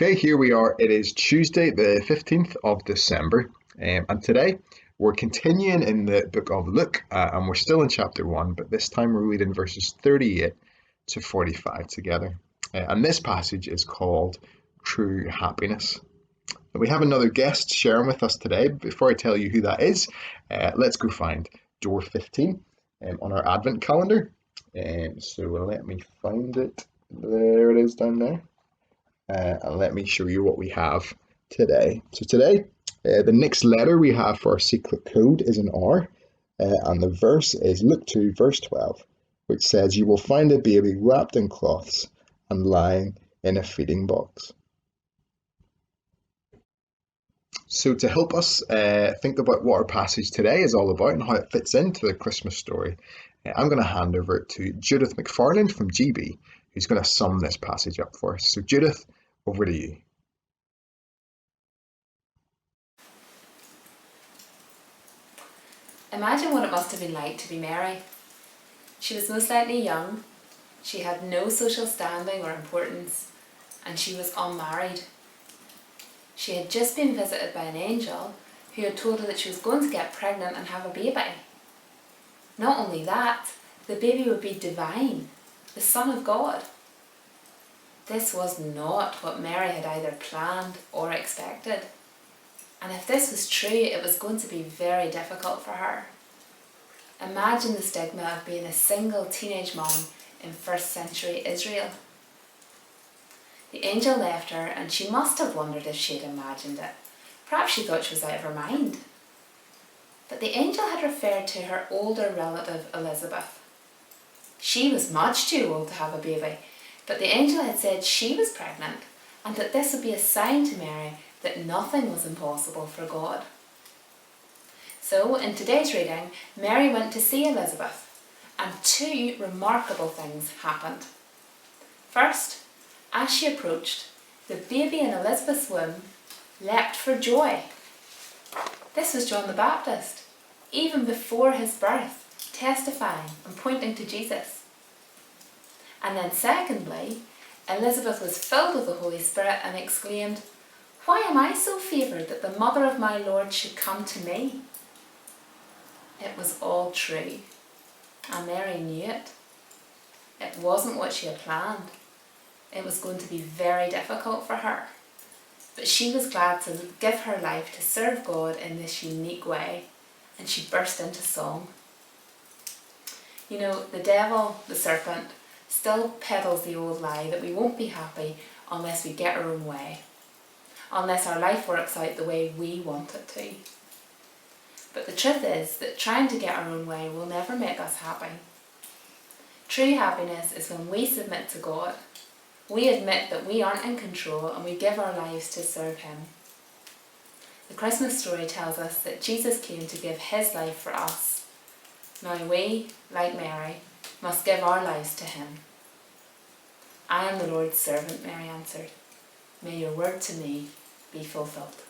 Okay, here we are. It is Tuesday, the 15th of December, and today we're continuing in the book of Luke, and we're still in chapter 1, but this time we're reading verses 38 to 45 together. And this passage is called True Happiness. We have another guest sharing with us today. Before I tell you who that is, let's go find door 15 on our Advent calendar. So let me find it. There it is down there. And let me show you what we have today. So today, the next letter we have for our secret code is an R, and the verse is Luke 2, verse 12, which says, "You will find a baby wrapped in cloths and lying in a feeding box." So to help us think about what our passage today is all about and how it fits into the Christmas story, I'm going to hand over to Judith McFarland from GB, who's going to sum this passage up for us. So Judith, over to you. Imagine what it must have been like to be Mary. She was most likely young, she had no social standing or importance, and she was unmarried. She had just been visited by an angel who had told her that she was going to get pregnant and have a baby. Not only that, the baby would be divine, the Son of God. This was not what Mary had either planned or expected. And if this was true, it was going to be very difficult for her. Imagine the stigma of being a single teenage mum in first century Israel. The angel left her and she must have wondered if she had imagined it. Perhaps she thought she was out of her mind. But the angel had referred to her older relative Elizabeth. She was much too old to have a baby, but the angel had said she was pregnant and that this would be a sign to Mary that nothing was impossible for God. So, in today's reading, Mary went to see Elizabeth, and two remarkable things happened. First, as she approached, the baby in Elizabeth's womb leapt for joy. This was John the Baptist, even before his birth, testifying and pointing to Jesus. And then secondly, Elizabeth was filled with the Holy Spirit and exclaimed, "Why am I so favoured that the mother of my Lord should come to me?" It was all true, and Mary knew it. It wasn't what she had planned. It was going to be very difficult for her, but she was glad to give her life to serve God in this unique way, and she burst into song. You know, the devil, the serpent, still peddles the old lie that we won't be happy unless we get our own way, unless our life works out the way we want it to. But the truth is that trying to get our own way will never make us happy. True happiness is when we submit to God. We admit that we aren't in control and we give our lives to serve Him. The Christmas story tells us that Jesus came to give His life for us. Now we, like Mary, must give our lives to Him. "I am the Lord's servant," Mary answered. "May your word to me be fulfilled."